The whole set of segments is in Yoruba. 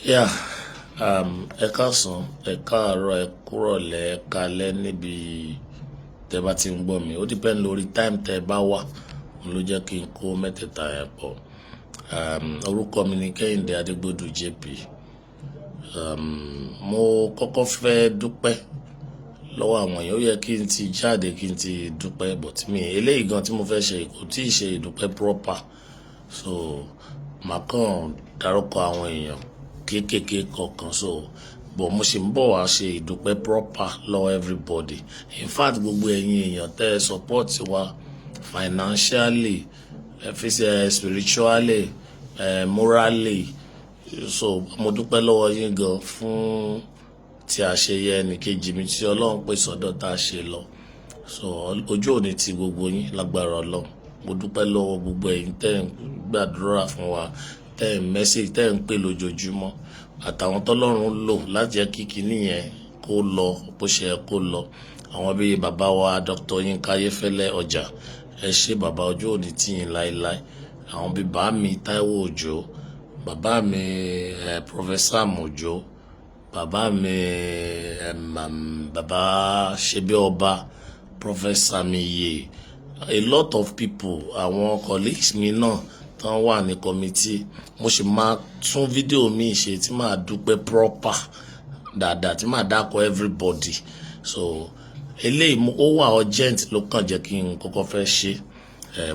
Yeah, ẹ káàsán, ẹ káàárọ̀, ẹ kúrọ̀lẹ́, ẹ káalẹ́ níbi tẹ́ bá ti ń gbọ́ mi. Ó depend lórí time tẹ́ bá wà, ló jẹ́ kí n kó mẹ́tẹ̀ẹ̀ta yẹn pọ̀. Orúkọ mi ni Kẹ́hìndé Adégbòdù JP. Mo kọ́kọ́ fẹ́ dúpẹ́ lọ́wọ́ àwọn èèyàn. Ó yẹ kí n ti jáde kí n ti dúpẹ́, but mi eléyìí gan tí mo fẹ́ ṣe kò tí ì ṣe ìdúpẹ́ proper. So màá kàn dárúkọ àwọn èèyàn kéékèèké kọ̀ọ̀kan, so but mo sì ń bọ̀ wá ṣe ìdúpẹ́ proper lọ́wọ́ everybody. In fact, gbogbo ẹ̀yin èèyàn tẹ́ ẹ support wa financially, spiritually, morally, so mo dúpẹ́ lọ́wọ́ yín gan fún tí a ṣe yẹ ẹnìkejì mi tí Ọlọ́run pè sọ́dọ̀ tá a ṣe lọ. So ojú òní ti gbogbo yín lágbára Ọlọ́run. Mo dúpẹ́ lọ́wọ́ gbogbo ẹ̀yin tẹ́ ń gbàdúrà fún wa, tẹ́ ń message, tẹ́ ń pè lójoojúmọ́, àtàwọn tọ́lọ́run lò láti jẹ́ kí kinní yẹn kó lọ bó ṣe yẹ kó lọ. Àwọn bíi bàbá wa Dr. Yínká Ayéfẹ́lẹ́ Ọjà, ẹ ṣé bàbá, ojú òní tì yín láéláé. Àwọn bíi bàbá mi Táíwò Òjó, bàbá mi Professor Mojo, bàbá mi bàbá Ṣebí Ọba, Professor Miye, a lot of people, àwọn colleagues mi náà tán wà ní committee. Mo sì máa tún fídíò mi ṣe tí màá dúpẹ́ proper dáadáa, tí màá dákọ everybody. So eléyìí ó wà urgent ló kàn jẹ́ kí n kọ́kọ́ fẹ́ ṣe.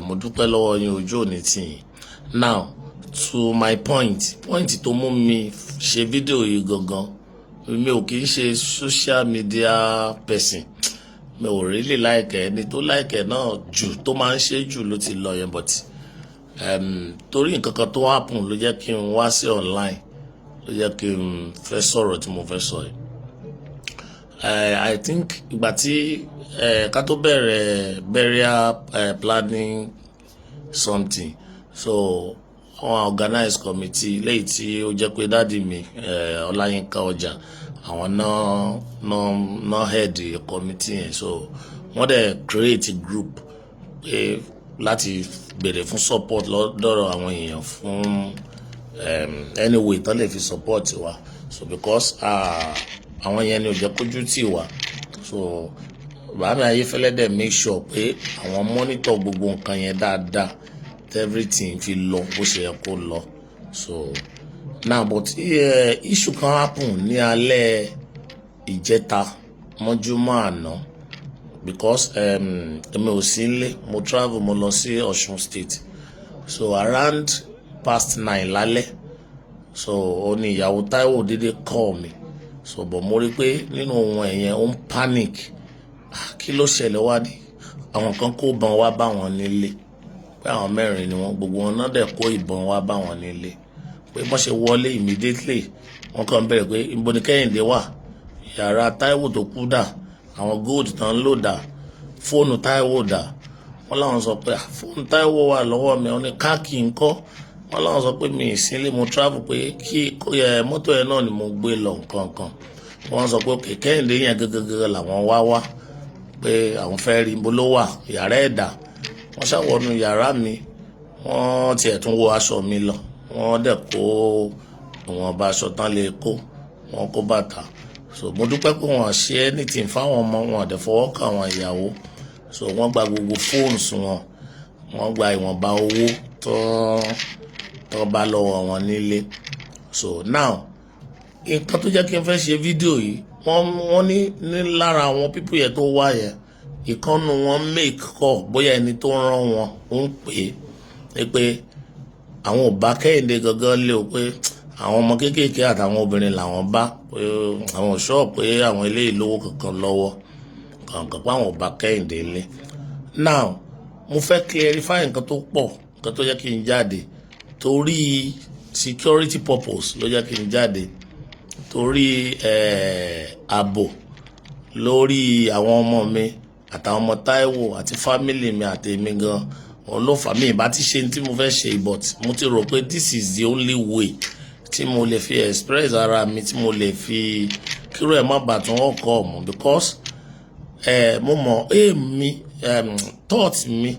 Mo dúpẹ́ lọ́wọ́ yín, ojú òní tì yín. Now to my point tó mú mi ṣe fídíò yìí gangan, mi ò kì í ṣe social media person. Mi ò really like ẹni tó like náà jù tó máa ń ṣe jù ló ti lọ yẹn, but torí nǹkan kan tó happen ló jẹ́ kí n wá sí online, ló jẹ́ kí n fẹ́ sọ̀rọ̀ tí mo fẹ́ sọ yìí. I think ìgbà tí ká tó bẹ̀rẹ̀ burial planning something, so wọ́n organize committee léyìí tí ó jẹ́ pé dáàdi mi Ọláyínká Ọjà, àwọn náà head committee yẹn. So wọ́n dẹ̀ create a group pé láti béèrè fún support lọ́dọ̀ àwọn èèyàn fún anyway tán lè fi support wa. So because àwọn yẹn ni ò jẹ́ kójú tì wá. So bàbá mi Ayéfẹ́lẹ́ dẹ̀ make sure pé àwọn monitor gbogbo nǹkan yẹn dáadáa, everything fi lọ bó ṣe yẹ kó lọ. So now but issue kan happen ní alẹ́ ìjẹta mọ́júmọ́ àná, because èmi ò sí nílé, mo travel, mo lọ sí Ọ̀ṣun State. So around past 9 lálẹ́, so ó ní ìyàwó Táíwò dédé call mi. So but mo rí pé nínú ohun ẹ̀yẹn ó ń panic. Kí ló ṣẹlẹ̀ wá ní àwọn kan kó ìbọn wá bá wọn nílé, pé àwọn mẹ́rin ni wọ́n, gbogbo wọn náà dẹ̀ kó ìbọn wá bá wọn nílé. Pé wọ́n ṣe wọlé immediately, wọ́n kàn bẹ̀rẹ̀ pé ibo ni Kẹ́hìndé wà, yàrá Táíwò tó kú dà, àwọn gold tán ló dà, fóònù Táíwò dà. Wọ́n láwọn sọ pé fóònù Táíwò wà lọ́wọ́ mi, wọ́n ní káàkì ńkọ́. Wọ́n láwọn sọ pé mi ì sílé, mo travel, pé kí mọ́tò yẹn náà ni mo gbé lọ nǹkan. Wọ́n sọ pé òkè Kẹ́hìndé yẹn gẹ́gẹ́ làwọn wá pé àwọn fẹ́ rí ibo ló wà, yàrá ẹ̀dà. Wọ́n ṣàwọnú yàrá mi, wọ́n tiẹ̀ tún wọ aṣọ mi lọ, wọ́n dẹ̀ kó ìwọ̀n bá aṣọ tán lè kó, wọ́n kó bàtà. So mo dúpẹ́ pé wọ́n ṣe anything fáwọn ọmọ wọn, àdẹ̀ fọwọ́ kàn àwọn ìyàwó. So wọ́n gba gbogbo phones wọn, wọ́n gba ìwọ̀nba owó tó bá lọ́wọ́ wọn nílé. So now nǹkan tó jẹ́ kí n fẹ́ ṣe fídíò yìí, wọ́n ní lára àwọn people yẹn tó wá yẹn, ìkànnù wọn make call, bóyá ẹni tó rán wọn ó ń pè é pé àwọn ò bá Kẹ́hìndé gangan lé o, pé àwọn ọmọ kéékèèké àtàwọn obìnrin làwọn bá, pé àwọn ò sọ pé àwọn eléyìí lówó kankan lọ́wọ́ kankan, pé àwọn ò bá Kẹ́hìndé lé. Now mo fẹ́ clarify nǹkan tó pọ̀, nǹkan tó jẹ́ kí n jáde torí security purpose ló jẹ́ kí n jáde, torí ààbò lórí àwọn ọmọ mi àtàwọn ọmọ Táíwò àti family mi àti èmi gan. Òun ló fà mí ìbá ti ṣe tí mo fẹ́ ṣe, but mo ti rò pé this is the only way tí mo lè fi express ara mi, tí mo lè fi kíró ẹ̀ má bàa tún ọkọ̀ ọ̀mù, because mo mọ̀ èmi thought mi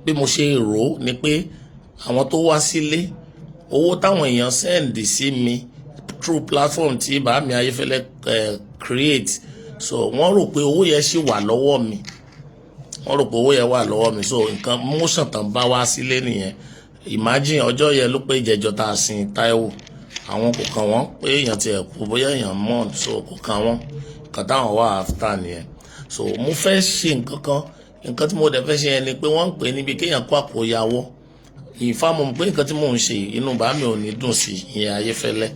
bí mo ṣe rò ó ni pé àwọn tó wá sílé owó táwọn èèyàn send sí mi through platform tí Bàámi Ayéfẹ́lẹ́ create, so wọ́n rò pé owó yẹn ṣì wà lọ́wọ́ mi, wọ́n rò pé owó yẹn wà lọ́wọ́ mi, so nǹkan motion tán bá wá sílé nìyẹn. Imagine ọjọ́ yẹn ló pé ìjẹjọ́ tá a sin Táíwò, àwọn kò kàn wọ́n pé èèyàn ti ẹ̀kú bóyá èèyàn mọ̀, so kò kàn wọ́n, nǹkan táwọn wà after nìyẹn. So mo fẹ́ ṣe nǹkan tí mo dẹ̀ fẹ́ ṣe yẹn ni pé wọ́n ń pè níbi kéèyàn kó àkóyawọ́. Ìfàmù pé nǹkan tí mò ń ṣe inú Bàámi ò ní dùn sí ìyẹn Ayéfẹ́lẹ́,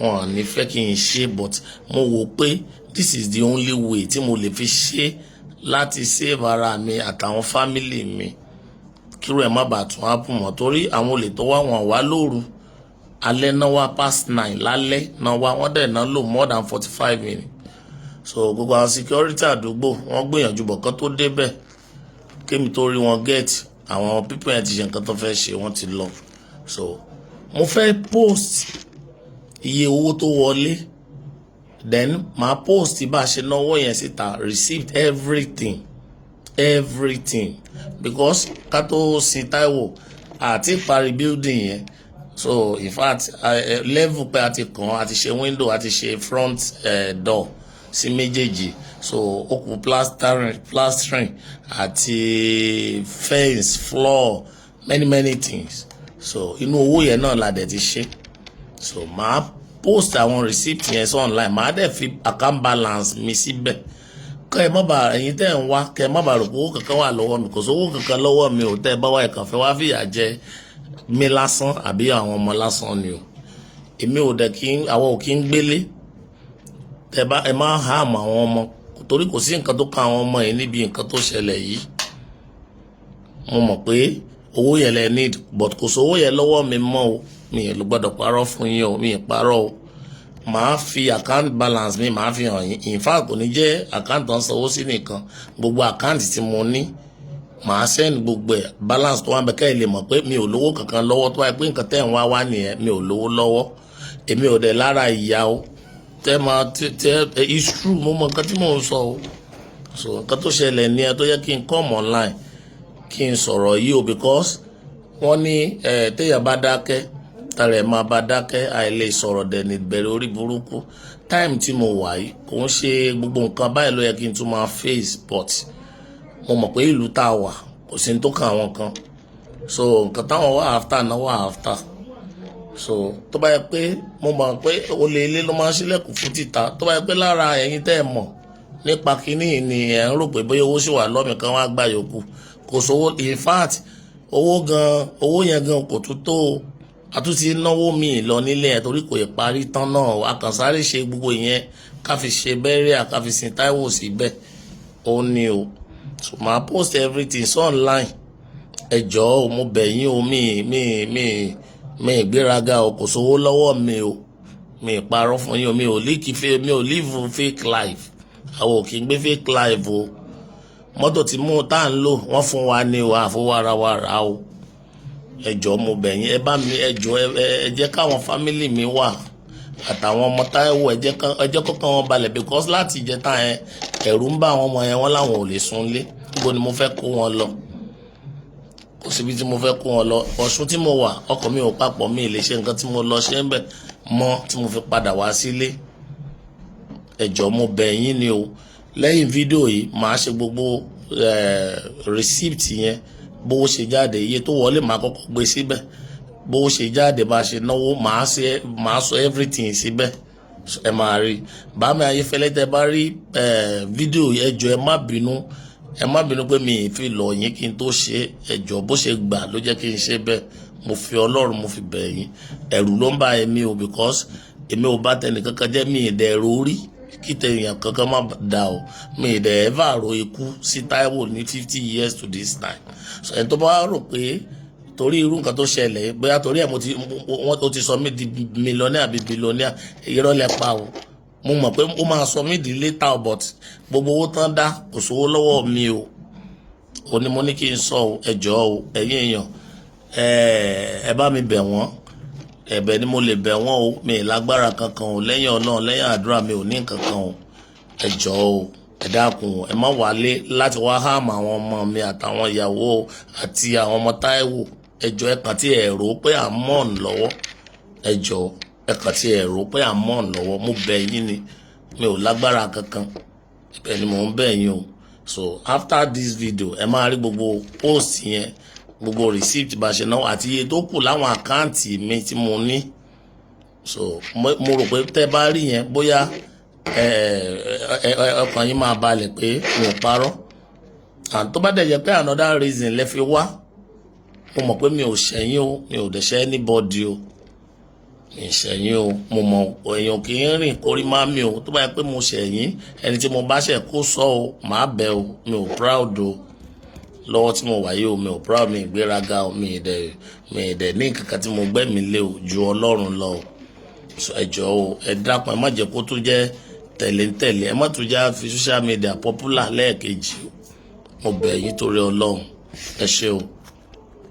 wọn ò ní fẹ́ kí n ṣe, but mo wò pé this is the only way tí mo lè fi ṣe láti save ara mi àtàwọn family mi kírú ẹ̀ má bàa tún happen mọ́, torí àwọn olè tó wá wọn wá lóru, alẹ́ náà wá past 9 lálẹ́ náà wá, wọ́n dẹ̀ náà lò more than 45 minutes. So gbogbo àwọn security àdúgbò wọ́n gbìyànjú bọ̀ kán tó débẹ̀ kémi tó rí wọn get, àwọn people yẹn ti ṣe nǹkan tó fẹ́ ṣe, wọ́n ti lọ. So mo fẹ́ post iye owó tó wọlé, then màá post bá a ṣe náwó yẹn síta, receipt everything because ká tó sin Táíwò àti parí building yẹn. So in fact level pé a ti kàn, a ti ṣe window, a ti ṣe front door sí méjèèjì, so ó kù plastering àti fence, floor, many things. So inú owó yẹn náà la dẹ̀ ti ṣe. So màá post àwọn receipt yẹn sí online, màá dẹ̀ fi account balance mi síbẹ̀. Kẹ́ ẹ má bàa, ẹ̀yin tẹ́ ń wá, kẹ́ ẹ má bàa rò pé owó kankan wà lọ́wọ́ mi, kò sí owó kankan lọ́wọ́ mi ò, tẹ́ ẹ bá wá ẹ̀kan fẹ́ wá fìyà jẹ mi lásán àbí àwọn ọmọ lásán ni o. Èmi ò dẹ̀ àwọn ò kí ń gbélé. Ẹ má harm àwọn ọmọ, torí kò sí nǹkan tó kan àwọn ọmọ yìí níbi nǹkan tó ṣẹlẹ̀ yìí. Mo mọ̀ pé owó yẹn lẹ need, but kò sí owó yẹn lọ́wọ́ mi mọ́ o, mi ò gbọ́dọ̀ parọ́ fún yín o, mi ì parọ́ o. Màá fi account balance mi, màá fi hàn yín. In fact kò ní jẹ́ account tó ń sanwó sí nìkan, gbogbo account tí mo ní màá send gbogbo ẹ̀ balance tó wà bẹ́ẹ̀ kẹ́ ẹ lè mọ̀ pé mi ò lówó kankan lọ́wọ́, tó wáyé pé nǹkan tẹ́ ń wá nìyẹn, mi ò lówó lọ́wọ́. Èmi ò dẹ̀ lára ìyá o, it's true, mo mọ nǹkan tí mò ń sọ o. So nǹkan tó ṣẹlẹ̀ ní ẹ tó yẹ kí n come online kí n sọ̀rọ̀ yìí o, because wọ́n ní téèyàn bá dákẹ́ tara ẹ̀ máa bá dákẹ́, àìlè sọ̀rọ̀ dẹ̀ ní bẹ̀rẹ̀ orí burúkú. Time tí mo wà yìí kò ń ṣe gbogbo nǹkan báyìí ló yẹ kí n tún máa face, but mo mọ̀ pé ìlú tá a wà kò sí ní tó kan àwọn kan, so nǹkan táwọn wà after náà wà after. So tó bá yẹ pé mo mọ̀ pé olè ilé ló máa ń ṣílẹ̀kùn fún títà, tó bá yẹ pé lára ẹ̀yin tẹ́ ẹ mọ̀ nípa kínní ni ẹ̀ ń rò pé bóyá owó sì wà lọ́mì kan wá gbà yòókù, kò sówó. In fact owó yẹn gan kò tún tó, àtúntì náwó mi lọ nílé ẹ̀ torí kò yẹ parí tán náà, àkànṣáré ṣe gbogbo ìyẹn ká fi ṣe bẹ́rẹ̀, ká fi sin Táíwò síbẹ̀ ó ní o. So màá post everything so online. Ẹ jọ̀ọ́ mo bẹ̀ yín o, mi ìgbéraga o, kò sówó lọ́wọ́ mi o, mi ìparọ́ fún yín o, mi ò live fake life, àwọn ò kí ń gbé fake life o. Mọ́tò tí mú tá ń lò wọ́n fún wa ní o, àfọwọ́ ara wa rà o. Ẹ jọ̀ọ́ mo bẹ̀ yín, ẹ bá mi, ẹ jọ̀ọ́ ẹ jẹ́ káwọn family mi wà àtàwọn ọmọ Táíwò, ẹ jẹ́ kọ́kàn wọn balẹ̀, because láti ìjẹta yẹn ẹ̀rù ń bá àwọn ọmọ yẹn, wọ́n láwọn ò lè sunlé. Níbo ni mo fẹ́ kó wọn lọ? Kò síbi tí mo fẹ́ kó wọn lọ. Ọ̀ṣun tí mo wà ọkàn mi ò papọ̀, mi lè ṣe nǹkan tí mo lọ ṣe ń bẹ̀ mọ́ tí mo fi padà wá sílé. Ẹ jọ̀ọ́ mo bẹ̀ yín ni o. Lẹ́yìn fídíò yìí màá ṣe gbogbo receipt yẹn, bówó ṣe jáde, iye tó wọlé màá kọ́kọ́ gbé síbẹ̀, bówó ṣe jáde, bá ṣe náwó màá sọ everything síbẹ̀, ẹ máa rí. Bàámi Ayéfẹ́lẹ́ tẹ́ bá rí fídíò ẹ jọ̀ọ́ ẹ má bínú pé mi ì fi lọ yín kí n tó ṣe. Ẹ jọ̀ọ́ bó ṣe gbà ló jẹ́ kí n ṣe bẹ́ẹ̀. Mo fi Ọlọ́run mo fi bẹ̀ yín, ẹ̀rù ló ń bá èmi o, because èmi ò bá tẹnì kankan jẹ́, mi ì dẹ̀ rórí kí tẹ̀yàn kankan má da o, mi ì dẹ̀ ever ro ikú sí Táíwò ní 50 years to this time. So ẹni tó bá rò pé torí irú nǹkan tó ṣẹlẹ̀ bóyá torí ẹ̀ wọ́n ti sọ mí di millionaire àbí billionaire, irọ́ lẹ pa o. Mo mọ̀ pé ó máa sọ mí di later, but gbogbo owó tán dá kò sówó lọ́wọ́ mi o. Ó ní mo ní kí n sọ o. Ẹ jọ̀ọ́ o ẹ̀yin èèyàn, ẹ bá mi bẹ̀ wọ́n, ẹ̀bẹ̀ ni mo lè bẹ̀ wọ́n o. Mi ì lágbára kankan o, lẹ́yìn Ọlọ́run lẹ́yìn àdúrà mi ò ní nǹkan kan o. Ẹ jọ̀ọ́ o, ẹ dákun o, ẹ má wálé láti wá háàmù àwọn ọmọ mi àtàwọn ìyàwó àti àwọn ọmọ Táíwò. Ẹ jọ̀ọ́ ẹ kàn tí ẹ rò pé à ń mọ̀ lọ́wọ́, ẹ jọ̀ọ́ ẹ kàn tí ẹ rò pé àmọ́ lọ́wọ́ mo bẹ̀ yín ni mi ò lágbára kankan ibẹ̀ ni mò ń bẹ̀ yín o. So after this video ẹ máa rí gbogbo post yẹn, gbogbo receipt bá ṣe náà àti iye tó kù láwọn àkáǹtì mi tí mo ní. So mo rò pé tẹ́ bá rí yẹn bóyá ọkàn yín máa balẹ̀ pé mi ò parọ́. And tó bá dẹ̀ jẹ́ pé another reason lẹ fi wá, mo mọ̀ pé mi ò ṣẹ̀yìn o, mi ò dẹ̀ ṣẹ̀ anybody o, mi ò ṣẹ̀yìn o. Mo mọ̀ èèyàn kì í rìn kórí má mi o. Tó bá yẹ pé mo ṣẹ̀yìn ẹni tí mo bá ṣẹ̀ kó sọ o, màá bẹ̀ o, mi ò proud o. Lọ́wọ́ tí mo wà yìí o, mi ò proud, mi ìgbéraga o, mi ì dẹ̀ ní kankan tí mo gbẹ́mi lé o ju Ọlọ́run lọ o. So ẹ jọ̀ọ́ o, ẹ dákun, ẹ má jẹ́ kó tún jẹ́ tẹ̀léńtẹ̀lé, ẹ má tún já fi social media popular lẹ́ẹ̀kejì o. Mo bẹ̀ yín torí Ọlọ́run, ẹ ṣé o.